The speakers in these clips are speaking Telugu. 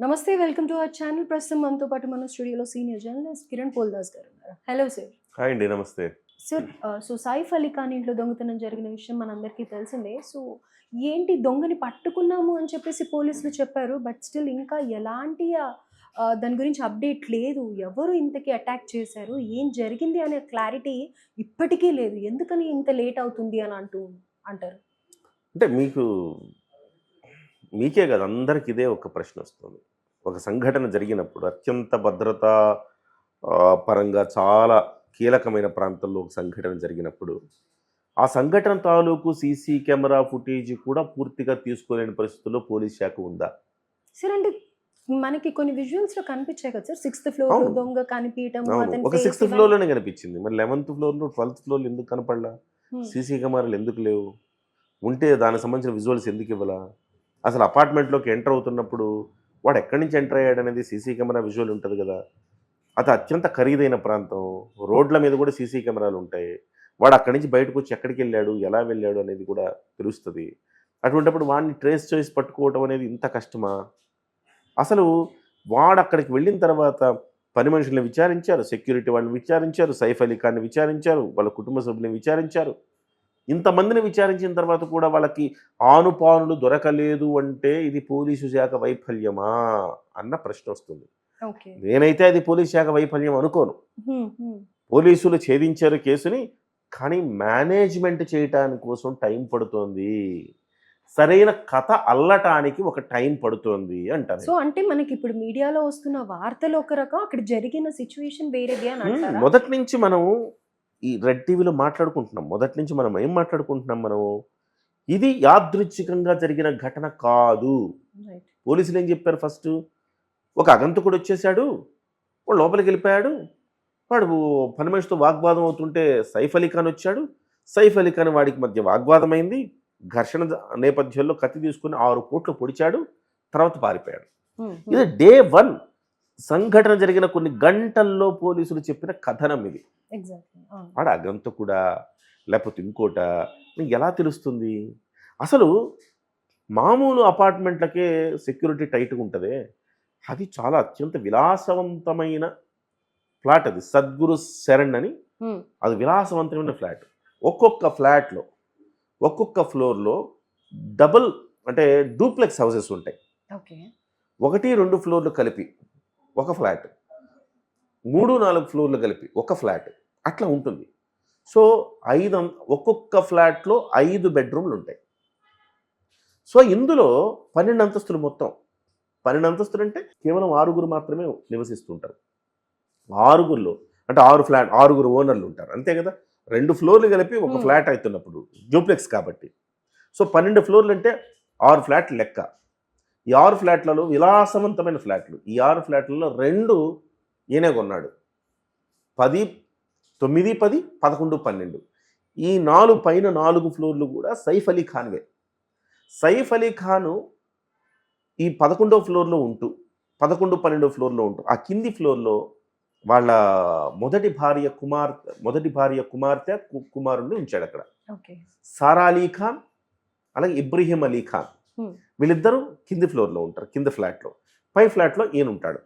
నమస్తే. Welcome to our channel. ప్రస్తుతం మనతో పాటు మన స్టూడియోలో సీనియర్ జర్నలిస్ట్ కిరణ్ పోల్దాస్ గారు ఉన్నారు. Hello sir. హాయ్ అండి. నమస్తే. సార్ సైఫ్ అలీ ఖాన్ ఇంట్లో దొంగతనం జరిగిన విషయం మనందరికీ తెలిసిందే. ఏంటి దొంగని పట్టుకున్నాము అని చెప్పేసి పోలీసులు చెప్పారు. బట్ స్టిల్ ఇంకా ఎలాంటి దాని గురించి అప్డేట్ లేదు. ఎవరు ఇంతకీ అటాక్ చేశారు? ఏం జరిగింది అనే క్లారిటీ ఇప్పటికీ లేదు. ఎందుకని ఇంత లేట్ అవుతుంది అని అంటారు? అంటే మీకే కాదు, అందరికి ఇదే ఒక ప్రశ్న వస్తుంది. ఒక సంఘటన జరిగినప్పుడు అత్యంత భద్రతా పరంగా చాలా కీలకమైన ప్రాంతంలో ఒక సంఘటన జరిగినప్పుడు ఆ సంఘటన తాలూకు సీసీ కెమెరా ఫుటేజ్ కూడా పూర్తిగా తీసుకోలేని పరిస్థితుల్లో పోలీస్ శాఖ ఉందా? సార్ అంటే మనకి కొన్ని విజువల్స్ లో కనిపించాయి కదా సార్. 6th ఫ్లోర్ లో దొంగ కనిపించడం, అవును, ఒక 6th ఫ్లోర్లోనే కనిపించింది. మరి 11th ఫ్లోర్లో 12th ఫ్లోర్లో ఎందుకు కనపడలా? సీసీ కెమెరాలు ఎందుకు లేవు? ఉంటే దానికి సంబంధించిన విజువల్స్ ఎందుకు ఇవ్వాలా? అసలు అపార్ట్మెంట్లోకి ఎంటర్ అవుతున్నప్పుడు వాడు ఎక్కడి నుంచి ఎంటర్ అయ్యాడు అనేది సీసీ కెమెరా విజువల్ ఉంటుంది కదా. అది అత్యంత ఖరీదైన ప్రాంతం, రోడ్ల మీద కూడా సీసీ కెమెరాలు ఉంటాయి. వాడు అక్కడి నుంచి బయటకు వచ్చి ఎక్కడికి వెళ్ళాడు, ఎలా వెళ్ళాడు అనేది కూడా తెలుస్తుంది. అటువంటిప్పుడు వాడిని ట్రేస్ చేసి పట్టుకోవడం అనేది ఇంత కష్టమా? అసలు వాడు అక్కడికి వెళ్ళిన తర్వాత పని మనుషుల్ని విచారించారు, సెక్యూరిటీ వాళ్ళని విచారించారు, సైఫ్ అలీ ఖాన్ని విచారించారు, వాళ్ళ కుటుంబ సభ్యుల్ని విచారించారు. ఇంతమందిని విచారించిన తర్వాత కూడా వాళ్ళకి ఆనుపానులు దొరకలేదు అంటే ఇది పోలీసు శాఖ వైఫల్యమా అన్న ప్రశ్న వస్తుంది. నేనైతే అది పోలీసు శాఖ వైఫల్యం అనుకోను. పోలీసులు ఛేదించారు కేసుని, కానీ మేనేజ్మెంట్ చేయటానికి కోసం టైం పడుతోంది. సరైన కథ అల్లటానికి ఒక టైం పడుతోంది అంటారు. సో అంటే మనకి ఇప్పుడు మీడియాలో వస్తున్న వార్తలు ఒక రకం, అక్కడ జరిగిన సిచ్యువేషన్ వేరేది అని అంటారా? మొదటి నుంచి మనం ఈ రెడ్ టీవీలో మాట్లాడుకుంటున్నాం. మొదటి నుంచి మనం ఏం మాట్లాడుకుంటున్నాం? మనము ఇది యాదృచ్ఛికంగా జరిగిన ఘటన కాదు. పోలీసులు ఏం చెప్పారు? ఫస్ట్ ఒక అగంతకుడు వచ్చేసాడు, వాడు లోపలికి వెళ్ళిపోయాడు, వాడు పని మనిషితో వాగ్వాదం అవుతుంటే సైఫ్ అలీ ఖాన్ వచ్చాడు, సైఫ్ అలీ ఖాన్ వాడికి మధ్య వాగ్వాదం అయింది, ఘర్షణ నేపథ్యంలో కత్తి తీసుకుని 6 కోట్లు పొడిచాడు, తర్వాత పారిపోయాడు. ఇది డే 1 సంఘటన జరిగిన కొన్ని గంటల్లో పోలీసులు చెప్పిన కథనం ఇది. వాడు అగంతకుడా లేకపోతే ఇంకోట ఎలా తెలుస్తుంది? అసలు మామూలు అపార్ట్మెంట్లకే సెక్యూరిటీ టైట్గా ఉంటుంది, అది చాలా అత్యంత విలాసవంతమైన ఫ్లాట్. అది సద్గురు శరణ్ అని, అది విలాసవంతమైన ఫ్లాట్. ఒక్కొక్క ఫ్లాట్లో ఒక్కొక్క ఫ్లోర్లో డబుల్ అంటే డూప్లెక్స్ హౌసెస్ ఉంటాయి. 1-2 ఫ్లోర్లు కలిపి ఒక ఫ్లాట్, 3-4 ఫ్లోర్లు కలిపి ఒక ఫ్లాట్, అట్లా ఉంటుంది. సో ఒక్కొక్క ఫ్లాట్లో 5 బెడ్రూమ్లు ఉంటాయి. సో ఇందులో 12 అంతస్తులు మొత్తం. 12 అంతస్తులు అంటే కేవలం 6 మాత్రమే నివసిస్తుంటారు. 6లో అంటే 6 ఓనర్లు ఉంటారు, అంతే కదా. 2 ఫ్లోర్లు కలిపి ఒక ఫ్లాట్ అవుతున్నప్పుడు డూప్లెక్స్ కాబట్టి. సో 12 ఫ్లోర్లు అంటే 6 ఫ్లాట్లు లెక్క. ఈ 6 ఫ్లాట్లలో విలాసవంతమైన ఫ్లాట్లు. ఈ 6 ఫ్లాట్లలో 2 ఈయనే కొన్నాడు. 9, 10, 11, 12. ఈ 4 పైన 4 ఫ్లోర్లు కూడా సైఫ్ అలీ ఖాన్వే. సైఫ్ అలీ ఖాను ఈ 11వ ఫ్లోర్లో ఉంటూ 11, 12 ఫ్లోర్లో ఉంటూ ఆ కింది ఫ్లోర్లో వాళ్ళ మొదటి భార్య కుమార్తె కుమారుణ్ణి ఉంచాడు అక్కడ. సారా అలీ ఖాన్ అలాగే ఇబ్రహీం అలీ ఖాన్, వీళ్ళిద్దరూ కింది ఫ్లోర్లో ఉంటారు, కింద ఫ్లాట్లో. పై ఫ్లాట్లో ఈయన ఉంటాడు.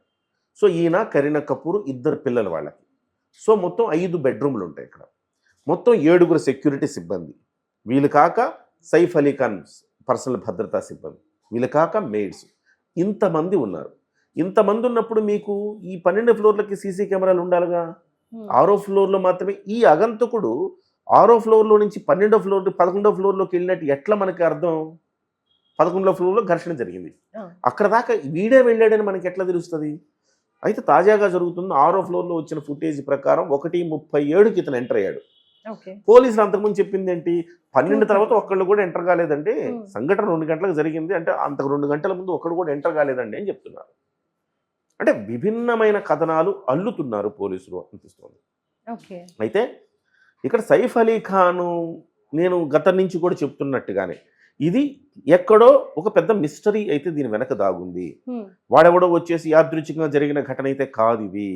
సో ఈయన, కరీనా కపూర్, 2 పిల్లలు వాళ్ళకి. సో మొత్తం 5 బెడ్రూమ్లు ఉంటాయి ఇక్కడ. మొత్తం 7 సెక్యూరిటీ సిబ్బంది, వీళ్ళు కాక సైఫ్ అలీ ఖాన్ పర్సనల్ భద్రతా సిబ్బంది, వీళ్ళు కాక మెయిడ్స్, ఇంతమంది ఉన్నారు. ఇంతమంది ఉన్నప్పుడు మీకు ఈ 12 ఫ్లోర్లకి సీసీ కెమెరాలు ఉండాలిగా. 6వ ఫ్లోర్లో మాత్రమే ఈ అగంతకుడు 6వ ఫ్లోర్లో నుంచి 12వ ఫ్లోర్ 11వ ఫ్లోర్లోకి వెళ్ళినట్టు ఎట్లా మనకి అర్థం? 11వ ఫ్లోర్లో ఘర్షణ జరిగింది, అక్కడ దాకా వీడే వెళ్ళాడని మనకి ఎట్లా తెలుస్తుంది? అయితే తాజాగా జరుగుతున్న 6వ ఫ్లోర్లో వచ్చిన ఫుటేజ్ ప్రకారం 1:37కి ఇతను ఎంటర్ అయ్యాడు. పోలీసులు అంతకుముందు చెప్పింది ఏంటి? 12 తర్వాత ఒక్కళ్ళు కూడా ఎంటర్ కాలేదండి, సంఘటన 2 గంటలకు జరిగింది అంటే అంతకు 2 గంటల ముందు ఒక్కడు కూడా ఎంటర్ కాలేదండి అని చెప్తున్నారు. అంటే విభిన్నమైన కథనాలు అల్లుతున్నారు పోలీసులు అనిపిస్తుంది. అయితే ఇక్కడ సైఫ్ అలీ ఖాను నేను గతం నుంచి కూడా చెప్తున్నట్టుగానే ఇది ఎక్కడో ఒక పెద్ద మిస్టరీ అయితే దీని వెనక దాగుంది. వాడెవడో వచ్చేసి యాదృచ్ఛికంగా జరిగిన ఘటన అయితే కాదు ఇది.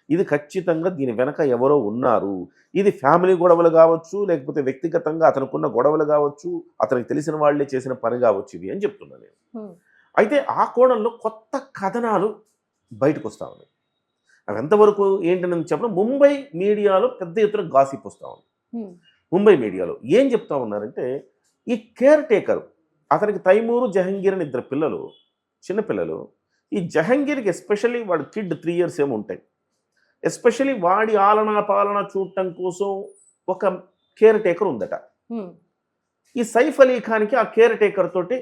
ఇది ఖచ్చితంగా దీని వెనక ఎవరో ఉన్నారు. ఇది ఫ్యామిలీ గొడవలు కావచ్చు, లేకపోతే వ్యక్తిగతంగా అతనుకున్న గొడవలు కావచ్చు, అతనికి తెలిసిన వాళ్ళే చేసిన పని కావచ్చు ఇది అని చెప్తున్నాను నేను. అయితే ఆ కోణంలో కొత్త కథనాలు బయటకు వస్తూ ఉన్నాయి. అవి ఎంతవరకు ఏంటని చెప్పడం ముంబై మీడియాలో పెద్ద ఎత్తున గాసిప్ వస్తూ ఉంది. ముంబై మీడియాలో ఏం చెప్తా ఉన్నారంటే, ఈ కేర్ టేకర్ అతనికి తైమూరు జహంగీర్ అని 2 పిల్లలు, చిన్నపిల్లలు. ఈ జహంగీర్కి ఎస్పెషల్లీ వాడు కిడ్ 3 years ఏమో ఉంటాయి. ఎస్పెషల్లీ వాడి ఆలనా పాలన చూడటం కోసం ఒక కేర్ టేకర్ ఉందట. ఈ సైఫ్ అలీ ఖాన్కి ఆ కేర్ టేకర్ తోటి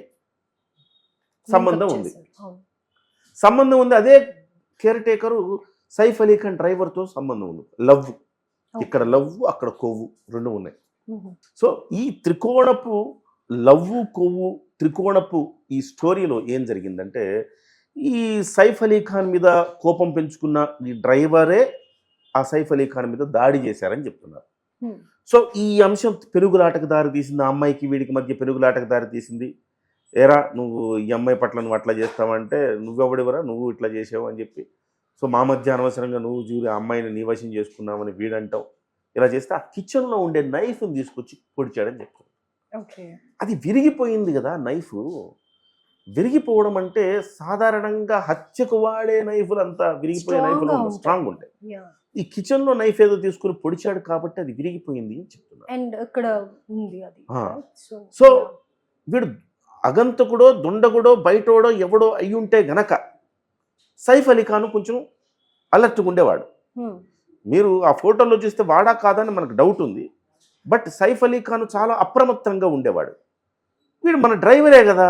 సంబంధం ఉంది. సంబంధం ఉంది. అదే కేర్ టేకరు సైఫ్ అలీ ఖాన్ డ్రైవర్తో సంబంధం ఉంది. లవ్, ఇక్కడ లవ్ అక్కడ కొవ్వు 2 ఉన్నాయి. సో ఈ త్రికోణపు లవ్వు కొవ్వు త్రికోణపు ఈ స్టోరీలో ఏం జరిగిందంటే, ఈ సైఫ్ అలీ ఖాన్ మీద కోపం పెంచుకున్న ఈ డ్రైవరే ఆ సైఫ్ అలీ ఖాన్ మీద దాడి చేశారని చెప్తున్నారు. సో ఈ అంశం పెరుగులాటకు దారి తీసింది. ఆ అమ్మాయికి వీడికి మధ్య పెరుగులాటకు దారి తీసింది. ఏరా నువ్వు ఈ అమ్మాయి పట్ల నువ్వు అట్లా చేస్తావంటే, నువ్వెవడివరా నువ్వు ఇట్లా చేసావు అని చెప్పి, సో మా మధ్య అనవసరంగా నువ్వు చూరి ఆ అమ్మాయిని నీ వశం చేసుకున్నావని వీడంటావు. ఇలా చేస్తే ఆ కిచెన్లో ఉండే నైఫ్ని తీసుకొచ్చి పొడిచాడని చెప్తాను. అది విరిగిపోయింది కదా నైఫ్. విరిగిపోవడం అంటే సాధారణంగా హత్యకు వాడే నైఫ్లు అంతా విరిగిపోయే నైఫ్లు స్ట్రాంగ్ ఉంటాయి. ఈ కిచెన్లో నైఫ్ ఏదో తీసుకుని పొడిచాడు కాబట్టి అది విరిగిపోయింది అని చెప్తున్నారు. సో వీడు అగంతకుడో దుండగుడో బయటోడో ఎవడో అయి ఉంటే గనక సైఫ్ అలీ ఖాన్ కొంచెం అలర్ట్గా ఉండేవాడు. మీరు ఆ ఫోటోలో చూస్తే వాడా కాదని మనకు డౌట్ ఉంది. బట్ సైఫ్ అలీ ఖాన్ చాలా అప్రమత్తంగా ఉండేవాడు. వీడు మన డ్రైవరే కదా,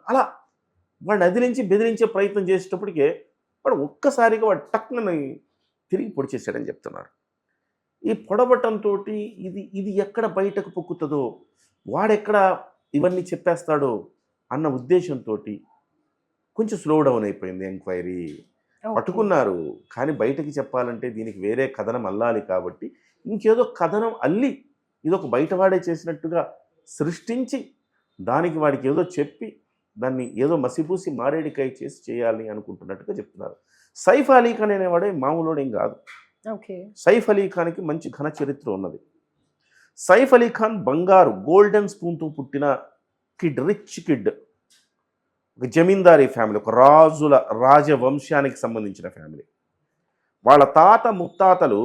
అలా వాడిని అదిలించి బెదిరించే ప్రయత్నం చేసేటప్పటికే వాడు ఒక్కసారిగా వాడు టక్కునని తిరిగి పొడిచేశాడని చెప్తున్నారు. ఈ పొడవటంతో ఇది ఎక్కడ బయటకు పొక్కుతుందో, వాడెక్కడ ఇవన్నీ చెప్పేస్తాడో అన్న ఉద్దేశంతో కొంచెం స్లో డౌన్ అయిపోయింది ఎంక్వైరీ. పట్టుకున్నారు, కానీ బయటకి చెప్పాలంటే దీనికి వేరే కథనం అల్లాలి కాబట్టి ఇంకేదో కథనం అల్లి ఇదొక బయటవాడే చేసినట్టుగా సృష్టించి దానికి వాడికి ఏదో చెప్పి దాన్ని ఏదో మసిపూసి మారేడికాయ చేసి చేయాలి అనుకుంటున్నట్టుగా చెప్తున్నారు. సైఫ్ అలీ ఖాన్ అనేవాడే మామూలుడేం కాదు. సైఫ్ అలీ ఖాన్కి మంచి ఘన చరిత్ర ఉన్నది. సైఫ్ అలీ ఖాన్ బంగారు గోల్డెన్ స్పూన్తో పుట్టిన కిడ్, రిచ్ కిడ్. ఒక జమీందారీ ఫ్యామిలీ, ఒక రాజవంశానికి సంబంధించిన ఫ్యామిలీ. వాళ్ళ తాత ముత్తాతలు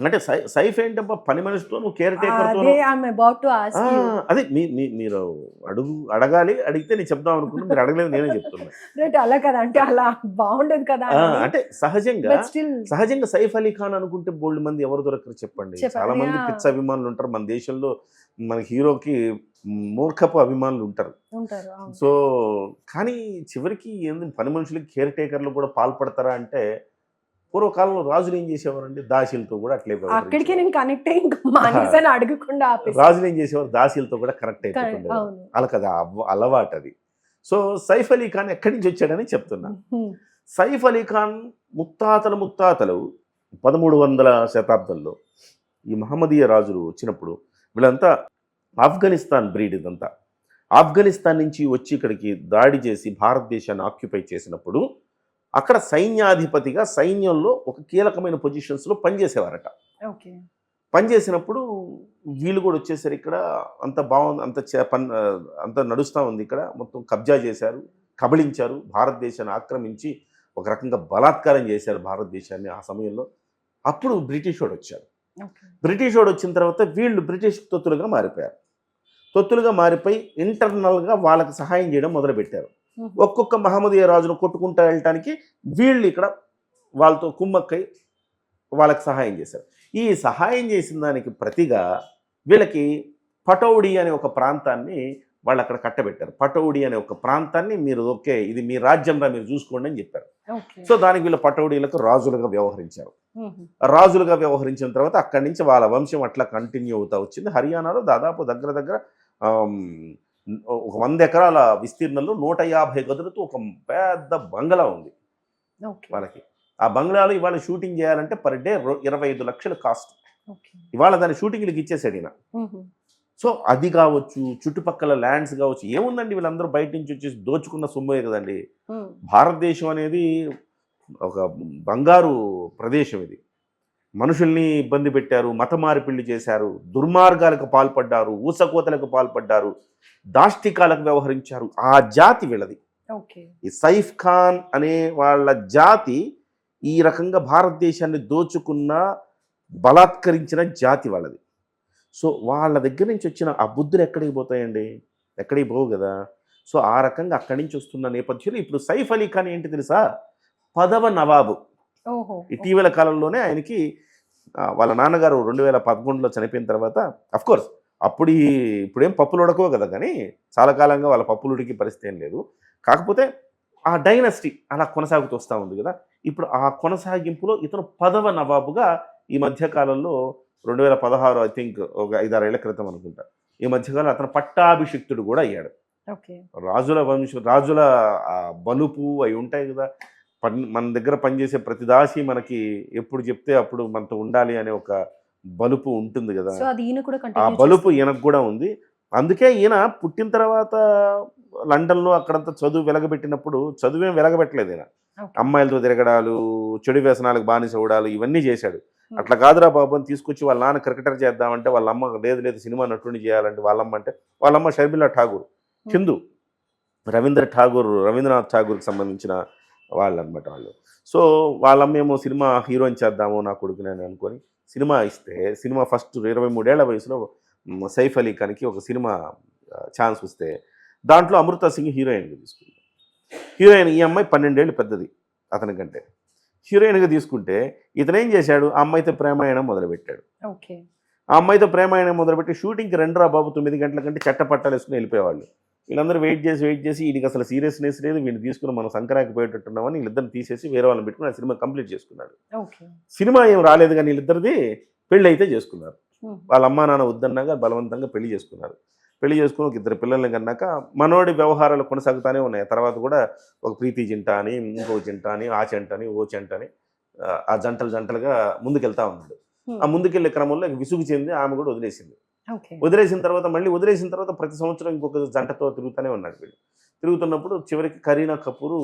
అంటే సైఫ్ ఏంటబ్బా పని మనిషితో నువ్వు కేర్ టేకర్తో, అదే మీరు అడగాలి, అడిగితే నేను చెప్దాం అనుకున్నా, మీరు అడగలేదు, నేనే చెప్తున్నా. అంటే సహజంగా సైఫ్ అలీ ఖాన్ అనుకుంటే బోల్డ్ మంది ఎవరు దొరకరు చెప్పండి. చాలా మంది పిచ్చ అభిమానులు ఉంటారు మన దేశంలో. మన హీరోకి మూర్ఖపు అభిమానులు ఉంటారు. సో కానీ చివరికి పని మనుషులకి కేర్ టేకర్లు కూడా పాల్పడతారా అంటే, పూర్వకాలంలో రాజులు ఏం చేసేవారండి, దాసీలతో కూడా అట్లే రాజులు ఏం చేసేవారు, దాసీలతో కూడా కనెక్ట్ అయిపోతుండేవారు. అలా కదా అలవాటు అది. సో సైఫ్ అలీ ఖాన్ ఎక్కడి నుంచి వచ్చాడని చెప్తున్నా. సైఫ్ అలీ ఖాన్ ముత్తాతలు 1300 శతాబ్దంలో ఈ మహమ్మదీయ రాజులు వచ్చినప్పుడు వీళ్ళంతా ఆఫ్ఘనిస్తాన్ బ్రీడ్. ఇదంతా ఆఫ్ఘనిస్తాన్ నుంచి వచ్చి ఇక్కడికి దాడి చేసి భారతదేశాన్ని ఆక్యుపై చేసినప్పుడు అక్కడ సైన్యాధిపతిగా సైన్యంలో ఒక కీలకమైన పొజిషన్స్లో పనిచేసేవారట. పనిచేసినప్పుడు వీళ్ళు కూడా వచ్చేసరికి ఇక్కడ అంత బాగుంది, అంత నడుస్తూ ఉంది. ఇక్కడ మొత్తం కబ్జా చేశారు, కబళించారు, భారతదేశాన్ని ఆక్రమించి ఒక రకంగా బలాత్కారం చేశారు భారతదేశాన్ని ఆ సమయంలో. అప్పుడు బ్రిటిష్ వాడు వచ్చారు. బ్రిటిష్ వాడు వచ్చిన తర్వాత వీళ్ళు బ్రిటిష్ తొత్తులుగా మారిపోయి ఇంటర్నల్గా వాళ్ళకి సహాయం చేయడం మొదలుపెట్టారు. ఒక్కొక్క మహమ్మదీయ రాజును కొట్టుకుంటూ వెళ్ళటానికి వీళ్ళు ఇక్కడ వాళ్ళతో కుమ్మక్కై వాళ్ళకి సహాయం చేశారు. ఈ సహాయం చేసిన దానికి ప్రతిగా వీళ్ళకి పటౌడి అనే ఒక ప్రాంతాన్ని వాళ్ళు అక్కడ కట్టబెట్టారు. పటౌడి అనే ఒక ప్రాంతాన్ని మీరు ఓకే ఇది మీ రాజ్యంగా మీరు చూసుకోండి అని చెప్పారు. సో దానికి వీళ్ళ పటౌడీలకు రాజులుగా వ్యవహరించిన తర్వాత అక్కడి నుంచి వాళ్ళ వంశం అట్లా కంటిన్యూ అవుతా వచ్చింది. హర్యానాలో దాదాపు దగ్గర ఒక 100 ఎకరాల విస్తీర్ణంలో 150 గదులతో ఒక పెద్ద బంగ్లా ఉంది వాళ్ళకి. ఆ బంగ్లాలో ఇవాళ షూటింగ్ చేయాలంటే పర్ డే 25 లక్షలు కాస్ట్. ఇవాళ దాని షూటింగ్లకు ఇచ్చేసాడు ఈయన. సో అది కావచ్చు, చుట్టుపక్కల ల్యాండ్స్ కావచ్చు, ఏముందండి వీళ్ళందరూ బయట నుంచి వచ్చేసి దోచుకున్న సొమ్మే కదండి. భారతదేశం అనేది ఒక బంగారు ప్రదేశం ఇది. మనుషుల్ని ఇబ్బంది పెట్టారు, మత మార్పిళ్లు చేశారు, దుర్మార్గాలకు పాల్పడ్డారు, ఊసకోతలకు పాల్పడ్డారు, దాష్టికాలకు వ్యవహరించారు. ఆ జాతి వీళ్ళది. ఓకే. ఈ సైఫ్ ఖాన్ అనే వాళ్ళ జాతి ఈ రకంగా భారతదేశాన్ని దోచుకున్న, బలాత్కరించిన జాతి వాళ్ళది. సో వాళ్ళ దగ్గర నుంచి వచ్చిన ఆ బుద్ధులు ఎక్కడికి పోతాయండి? ఎక్కడికి పోవు కదా. సో ఆ రకంగా అక్కడి నుంచి వస్తున్న నేపథ్యంలో ఇప్పుడు సైఫ్ అలీ ఖాన్ ఏంటి తెలుసా? 10వ నవాబు. ఓహో! ఇటీవల కాలంలోనే ఆయనకి వాళ్ళ నాన్నగారు 2011లో చనిపోయిన తర్వాత అఫ్కోర్స్ అప్పుడు ఇప్పుడేం పప్పులు ఉడకవు కదా, కానీ చాలా కాలంగా వాళ్ళ పప్పులు ఉడికి పరిస్థితి ఏం లేదు. కాకపోతే ఆ డైనస్టీ అలా కొనసాగుతూ వస్తూ ఉంది కదా. ఇప్పుడు ఆ కొనసాగింపులో ఇతను 10వ నవాబుగా ఈ మధ్య కాలంలో 2016 ఐ థింక్ ఒక 5-6 ఏళ్ల క్రితం అనుకుంటా. ఈ మధ్యకాలం అతను పట్టాభిషిక్తుడు కూడా అయ్యాడు. ఓకే. రాజుల బలుపు అవి ఉంటాయి కదా. మన దగ్గర పనిచేసే ప్రతి దాసి మనకి ఎప్పుడు చెప్తే అప్పుడు మనతో ఉండాలి అనే ఒక బలుపు ఉంటుంది కదా. సో అది ఈయన కూడా ఆ కంటిన్యూ బలుపు చేస్తున్నారు. ఈయనకు కూడా ఉంది. అందుకే ఈయన పుట్టిన తర్వాత లండన్‌లో అక్కడంతా చదువు వెలగబెట్టినప్పుడు చదువేం వెలగబెట్టలేదు ఈయన. ఓకే. అమ్మాయిలతో తిరగడాలు, చెడు వ్యసనాలకు బానిస అవ్వడాలు ఇవన్నీ చేశాడు. హ్మ్. అట్లా కాదురా బాబు అని తీసుకొచ్చి వాళ్ళ నాన్న క్రికెటర్ చేద్దామంటే వాళ్ళ అమ్మ లేదు లేదు సినిమా నటుడిని చేయాలంటే వాళ్ళమ్మ అంటే వాళ్ళమ్మ షర్మిలా ఠాగూర్ హిందూ. రవీంద్రనాథ్ ఠాగూర్కి సంబంధించిన వాళ్ళనమాట వాళ్ళు. సో వాళ్ళమ్మేమో సినిమా హీరోయిన్ చేద్దాము నా కొడుకుని అని అనుకొని సినిమా ఇస్తే, సినిమా ఫస్ట్ 23 ఏళ్ల వయసులో సైఫ్ అలీ ఖాన్‌కి ఒక సినిమా ఛాన్స్ వస్తే దాంట్లో అమృత సింగ్ హీరోయిన్‌గా తీసుకుంది. హీరోయిన్ ఈ అమ్మాయి 12 ఏళ్ళు పెద్దది అతనికంటే. హీరోయిన్‌గా తీసుకుంటే ఇతనేం చేశాడు, ఆ అమ్మాయితో ప్రేమాయణం మొదలుపెట్టాడు. ఓకే. ఆ అమ్మాయితో ప్రేమాయణం మొదలుపెట్టి షూటింగ్‌కి రండిరా బాబు 9 గంటల కంటే చట్టపట్టాలేసుకొని వెళ్ళిపోయేవాళ్ళు. వీళ్ళందరూ వెయిట్ చేసి ఈడికి అసలు సీరియస్‌నెస్ లేదు. వీడిని తీసుకొని మనం సంక్రాంతికి పోయేటట్టున్నామని వీళ్ళిద్దరిని తీసేసి వేరే వాళ్ళని పెట్టుకొని ఆ సినిమా కంప్లీట్ చేసుకున్నాడు. ఓకే. సినిమా ఏం రాలేదు కానీ వీళ్ళిద్దరిది పెళ్ళైతే చేసుకున్నారు. హ్మ్. వాళ్ళ అమ్మా నాన్న వద్దన్నాక బలవంతంగా పెళ్లి చేసుకున్నారు. పెళ్లి చేసుకొని ఒక 2 పిల్లల్ని కన్నాక మనోడి వ్యవహారాలు కొనసాగుతూనే ఉన్నాయి. తర్వాత కూడా ఒక ప్రీతి జింట అని, ఇంకో జింట అని, ఆ చెంట అని, ఓ చెంట అని ఆ జంటలుగా ముందుకెళ్తా ఉన్నాడు. ఆ ముందుకెళ్ళే క్రమంలో విసుగు చెంది ఆమె కూడా వదిలేసింది. ఓకే. వదిలేసిన తర్వాత ప్రతి సంవత్సరం ఇంకొక జంటతో తిరుగుతూనే ఉన్నాడు వీడు. తిరుగుతున్నప్పుడు చివరికి కరీనా కపూర్